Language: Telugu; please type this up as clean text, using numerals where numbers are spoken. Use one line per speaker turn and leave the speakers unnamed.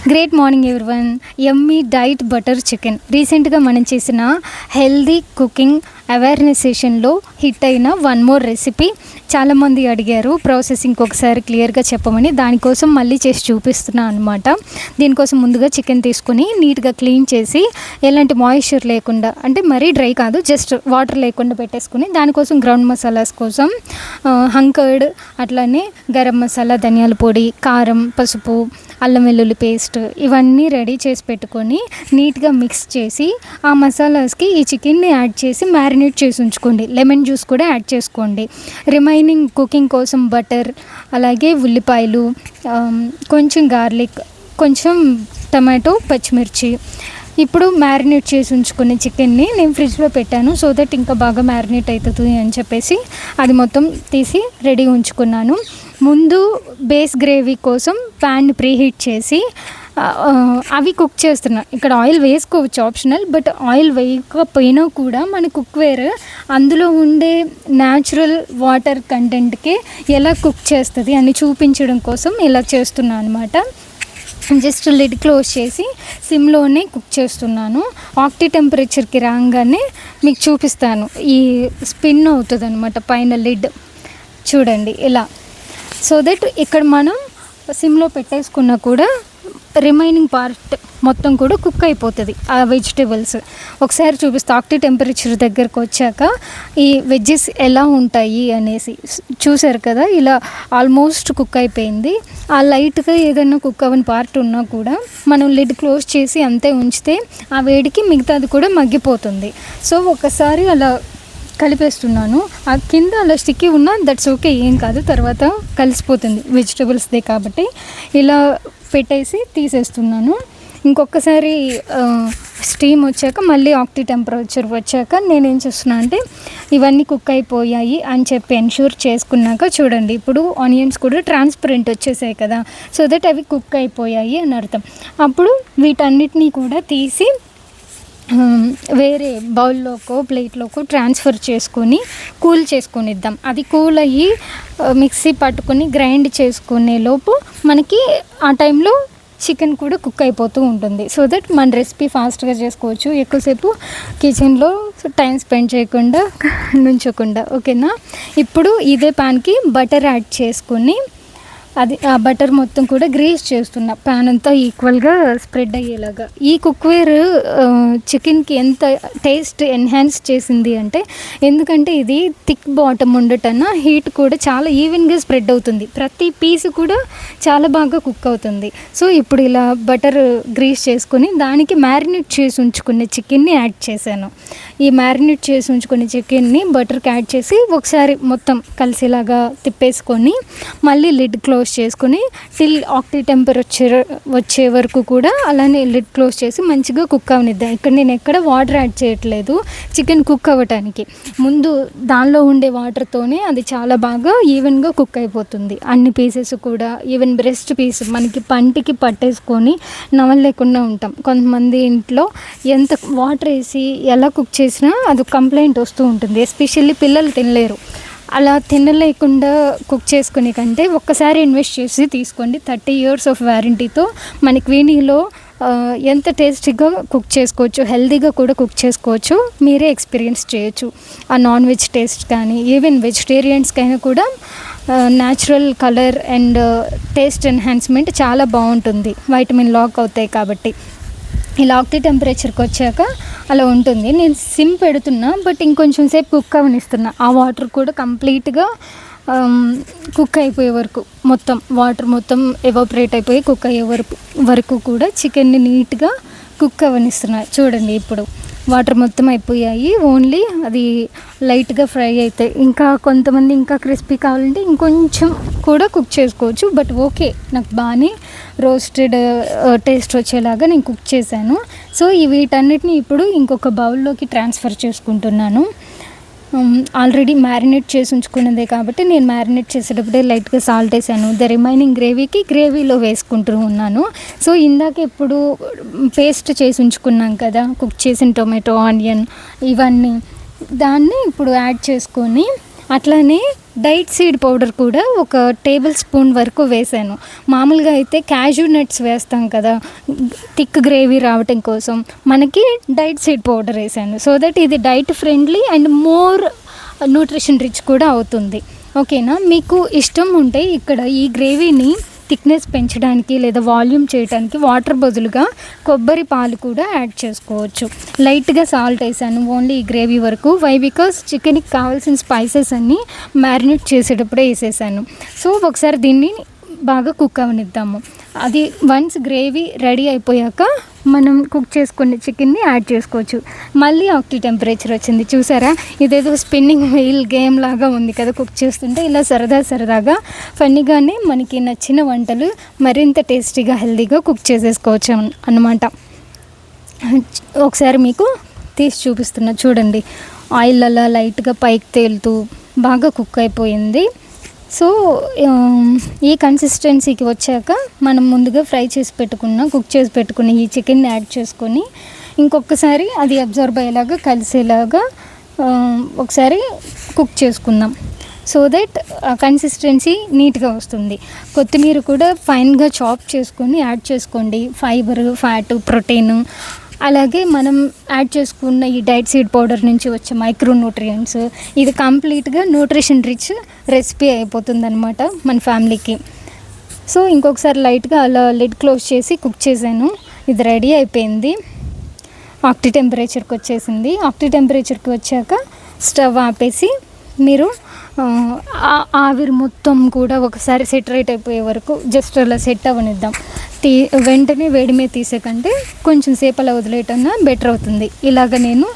Great morning everyone. Yummy diet butter chicken రీసెంట్గా మనం చేసిన హెల్దీ కుకింగ్ అవేర్నెస్ సెషన్లో హిట్ అయిన వన్ మోర్ రెసిపీ. చాలామంది అడిగారు ప్రాసెసింగ్ ఒకసారి క్లియర్గా చెప్పమని, దానికోసం మళ్ళీ చేసి చూపిస్తున్నాను అనమాట. దీనికోసం ముందుగా చికెన్ తీసుకుని నీట్గా క్లీన్ చేసి ఎలాంటి మాయిశ్చర్ లేకుండా, అంటే మరీ డ్రై కాదు, జస్ట్ వాటర్ లేకుండా పెట్టేసుకుని దానికోసం గ్రౌండ్ మసాలాస్ కోసం హంకర్డ్, అట్లానే గరం మసాలా, ధనియాల పొడి, కారం, పసుపు, అల్లం వెల్లుల్లి పేస్ట్ ఇవన్నీ రెడీ చేసి పెట్టుకొని నీట్గా మిక్స్ చేసి ఆ మసాలాస్కి ఈ చికెన్ని యాడ్ చేసి మ్యారినేట్ చేసి ఉంచుకోండి. లెమన్ జ్యూస్ కూడా యాడ్ చేసుకోండి. రిమైనింగ్ కుకింగ్ కోసం బటర్, అలాగే ఉల్లిపాయలు, కొంచెం గార్లిక్, కొంచెం టమాటో, పచ్చిమిర్చి. ఇప్పుడు మ్యారినేట్ చేసి ఉంచుకునే చికెన్ని నేను ఫ్రిడ్జ్లో పెట్టాను, సో దట్ ఇంకా బాగా మ్యారినేట్ అవుతుంది అని చెప్పేసి అది మొత్తం తీసి రెడీ ఉంచుకున్నాను. ముందు బేస్ గ్రేవీ కోసం ప్యాన్ ప్రీహీట్ చేసి అవి కుక్ చేస్తున్నా. ఇక్కడ ఆయిల్ వేసుకోవచ్చు, ఆప్షనల్, బట్ ఆయిల్ వేయకపోయినా కూడా మన కుక్వేర్ అందులో ఉండే న్యాచురల్ వాటర్ కంటెంట్కి ఎలా కుక్ చేస్తుంది అని చూపించడం కోసం ఇలా చేస్తున్నాను అనమాట. జస్ట్ లిడ్ క్లోజ్ చేసి సిమ్లోనే కుక్ చేస్తున్నాను. ఆక్టి టెంపరేచర్కి రాగానే మీకు చూపిస్తాను. ఈ స్పిన్ అవుతుంది అనమాట పైన లిడ్, చూడండి ఇలా. సో దట్ ఇక్కడ మనం సిమ్లో పెట్టేసుకున్నా కూడా రిమైనింగ్ పార్ట్ మొత్తం కూడా కుక్ అయిపోతుంది ఆ వెజిటేబుల్స్. ఒకసారి చూపిస్తా ఆక్టి టెంపరేచర్ దగ్గరకు వచ్చాక ఈ వెజ్జెస్ ఎలా ఉంటాయి అనేసి. చూసారు కదా, ఇలా ఆల్మోస్ట్ కుక్ అయిపోయింది. ఆ లైట్గా ఏదైనా కుక్ అవ్వని పార్ట్ ఉన్నా కూడా మనం లిడ్ క్లోజ్ చేసి అంతే ఉంచితే ఆ వేడికి మిగతాది కూడా మగ్గిపోతుంది. సో ఒకసారి అలా కలిపేస్తున్నాను. ఆ కింద అలా స్టిక్కీ ఉన్నా దట్స్ ఓకే, ఏం కాదు, తర్వాత కలిసిపోతుంది వెజిటేబుల్స్దే కాబట్టి. ఇలా పెట్టేసి తీసేస్తున్నాను. ఇంకొకసారి స్టీమ్ వచ్చాక మళ్ళీ ఆక్టి టెంపరేచర్ వచ్చాక నేనేం చేస్తున్నాను అంటే ఇవన్నీ కుక్ అయిపోయాయి అని చెప్పి ఎన్ష్యూర్ చేసుకున్నాక చూడండి, ఇప్పుడు ఆనియన్స్ కూడా ట్రాన్స్పరెంట్ వచ్చేసాయి కదా, సో దట్ అవి కుక్ అయిపోయాయి అని అర్థం. అప్పుడు వీటన్నిటినీ కూడా తీసి వేరే బౌల్లోకో ప్లేట్లోకో ట్రాన్స్ఫర్ చేసుకొని కూల్ చేసుకొనిద్దాం. అది కూల్ అయ్యి మిక్సీ పట్టుకొని గ్రైండ్ చేసుకునే లోపు మనకి ఆ టైంలో చికెన్ కూడా కుక్ అయిపోతూ ఉంటుంది. సో దట్ మన రెసిపీ ఫాస్ట్గా చేసుకోవచ్చు, ఎక్కువసేపు కిచెన్లో టైం స్పెండ్ చేయకుండా నుంచోకుండా. ఓకేనా? ఇప్పుడు ఇదే ప్యాన్కి బటర్ యాడ్ చేసుకొని అది ఆ బటర్ మొత్తం కూడా గ్రీస్ చేస్తున్నా, ప్యాన్ అంతా ఈక్వల్గా స్ప్రెడ్ అయ్యేలాగా. ఈ కుక్వేర్ చికెన్కి ఎంత టేస్ట్ ఎన్హాన్స్ చేసింది అంటే, ఎందుకంటే ఇది థిక్ బాటమ్ ఉండటన హీట్ కూడా చాలా ఈవెన్గా స్ప్రెడ్ అవుతుంది, ప్రతి పీస్ కూడా చాలా బాగా కుక్ అవుతుంది. సో ఇప్పుడు ఇలా బటర్ గ్రీస్ చేసుకొని దానికి మ్యారినేట్ చేసి ఉంచుకునే చికెన్ని యాడ్ చేశాను. ఈ మ్యారినేట్ చేసి ఉంచుకునే చికెన్ని బటర్కి యాడ్ చేసి ఒకసారి మొత్తం కలిసేలాగా తిప్పేసుకొని మళ్ళీ లిడ్ క్లోజ్ చేసుకొని టిల్ ఆక్టి టెంపరేచర్ వచ్చే వరకు కూడా అలానే లిడ్ క్లోజ్ చేసి మంచిగా కుక్ అవనిద్దాం. ఇక్కడ నేను ఎక్కడ వాటర్ యాడ్ చేయట్లేదు చికెన్ కుక్ అవ్వటానికి. ముందు దానిలో ఉండే వాటర్తోనే అది చాలా బాగా ఈవెన్గా కుక్ అయిపోతుంది. అన్ని పీసెస్ కూడా ఈవెన్ బ్రెస్ట్ పీస్ మనకి పంటికి పట్టేసుకొని నవలలేకుండా ఉంటాం. కొంతమంది ఇంట్లో ఎంత వాటర్ వేసి ఎలా కుక్ చేసినా అది కంప్లైంట్ వస్తూ ఉంటుంది, ఎస్పెషల్లీ పిల్లలు తినలేరు. అలా తినలేకుండా కుక్ చేసుకునే కంటే ఒక్కసారి ఇన్వెస్ట్ చేసి తీసుకోండి. 30 years ఆఫ్ వారంటీతో మనకి వీనిలో ఎంత టేస్టీగా కుక్ చేసుకోవచ్చు, హెల్తీగా కూడా కుక్ చేసుకోవచ్చు, మీరే ఎక్స్పీరియన్స్ చేయొచ్చు. ఆ నాన్ వెజ్ టేస్ట్ కానీ ఈవెన్ వెజిటేరియన్స్కైనా కూడా natural colour and taste enhancement చాలా బాగుంటుంది, వైటమిన్ లాక్ అవుతాయి కాబట్టి. ఇలా ఆక్టి టెంపరేచర్కి వచ్చాక అలా ఉంటుంది. నేను సిమ్ పెడుతున్నా, బట్ ఇంకొంచెం సేపు కుక్ అవనిస్తున్నా. ఆ వాటర్ కూడా కంప్లీట్గా కుక్ అయిపోయే వరకు, మొత్తం వాటర్ మొత్తం ఎవాపరేట్ అయిపోయి కుక్ అయ్యే వరకు కూడా చికెన్ని నీట్గా కుక్ అవనిస్తున్నా. చూడండి, ఇప్పుడు వాటర్ మొత్తం అయిపోయాయి, ఓన్లీ అది లైట్గా ఫ్రై అవుతాయి. ఇంకా కొంతమంది ఇంకా క్రిస్పీ కావాలంటే ఇంకొంచెం కూడా కుక్ చేసుకోవచ్చు, బట్ ఓకే, నాకు బాగానే రోస్టెడ్ టేస్ట్ వచ్చేలాగా నేను కుక్ చేశాను. సో వీటన్నిటిని ఇప్పుడు ఇంకొక బౌల్లోకి ట్రాన్స్ఫర్ చేసుకుంటున్నాను. ఆల్రెడీ మ్యారినేట్ చేసి ఉంచుకున్నదే కాబట్టి నేను మ్యారినేట్ చేసేటప్పుడే లైట్గా సాల్ట్ వేసాను. ద రిమైనింగ్ గ్రేవీలో వేసుకుంటూ ఉన్నాను. సో ఇందాక ఇప్పుడు పేస్ట్ చేసి ఉంచుకున్నాం కదా కుక్ చేసిన టొమాటో, ఆనియన్, ఇవన్నీ దాన్ని ఇప్పుడు యాడ్ చేసుకొని అట్లానే డైట్ సీడ్ పౌడర్ కూడా ఒక టేబుల్ స్పూన్ వరకు వేసాను. మామూలుగా అయితే క్యాష్యూ నట్స్ వేస్తాం కదా థిక్ గ్రేవీ రావటం కోసం, మనకి డైట్ సీడ్ పౌడర్ వేసాను. సో దట్ ఇది diet friendly and more nutrition rich కూడా అవుతుంది. ఓకేనా, మీకు ఇష్టం ఉంటే ఇక్కడ ఈ గ్రేవీని థిక్నెస్ పెంచడానికి లేదా వాల్యూమ్ చేయడానికి వాటర్ బదులుగా కొబ్బరి పాలు కూడా యాడ్ చేసుకోవచ్చు. లైట్గా సాల్ట్ వేసాను ఓన్లీ ఈ గ్రేవీ వరకు. వై బికాస్ చికెన్కి కావాల్సిన స్పైసెస్ అన్నీ మ్యారినేట్ చేసేటప్పుడే వేసేసాను. సో ఒకసారి దీన్ని బాగా కుక్ అవనిద్దాము. అది వన్స్ గ్రేవీ రెడీ అయిపోయాక మనం కుక్ చేసుకునే చికెన్ని యాడ్ చేసుకోవచ్చు. మళ్ళీ ఆక్టి టెంపరేచర్ వచ్చింది చూసారా, ఇదేదో స్పిన్నింగ్ వీల్ గేమ్ లాగా ఉంది కదా కుక్ చేస్తుంటే. ఇలా సరదాగా ఫన్నీగానే మనకి నచ్చిన వంటలు మరింత టేస్టీగా హెల్తీగా కుక్ చేసేసుకోవచ్చు అన్నమాట. ఒకసారి మీకు తీసి చూపిస్తున్నా చూడండి, ఆయిల్ అలా లైట్గా పైకి తేలుతూ బాగా కుక్ అయిపోయింది. సో ఈ కన్సిస్టెన్సీకి వచ్చాక మనం ముందుగా కుక్ చేసి పెట్టుకున్న ఈ చికెన్ని యాడ్ చేసుకొని ఇంకొకసారి అది అబ్జర్వ్ అయ్యేలాగా కలిసేలాగా ఒకసారి కుక్ చేసుకుందాం. సో దట్ కన్సిస్టెన్సీ నీట్గా వస్తుంది. కొత్తిమీర కూడా ఫైన్గా చాప్ చేసుకొని యాడ్ చేసుకోండి. ఫైబర్, ఫ్యాట్, ప్రోటీన్, అలాగే మనం యాడ్ చేసుకున్న ఈ డైట్ సీడ్ పౌడర్ నుంచి వచ్చే మైక్రో న్యూట్రియంట్స్, ఇది కంప్లీట్గా న్యూట్రిషన్ రిచ్ రెసిపీ అయిపోతుంది అనమాట మన ఫ్యామిలీకి. సో ఇంకొకసారి లైట్గా అలా లిడ్ క్లోజ్ చేసి కుక్ చేశాను. ఇది రెడీ అయిపోయింది. ఆక్టి టెంపరేచర్కి వచ్చేసింది. ఆక్టి టెంపరేచర్కి వచ్చాక స్టవ్ ఆపేసి మీరు ఆవిరి మొత్తం కూడా ఒకసారి సెటరేట్ అయిపోయే వరకు జస్ట్ అలా సెట్ అవ్వనిద్దాం. వెంటనే వేడి మీద తీసే కంటే కొంచెం సేపు అలా వదిలేయటన్నా బెటర్ అవుతుంది. ఇలాగ నేను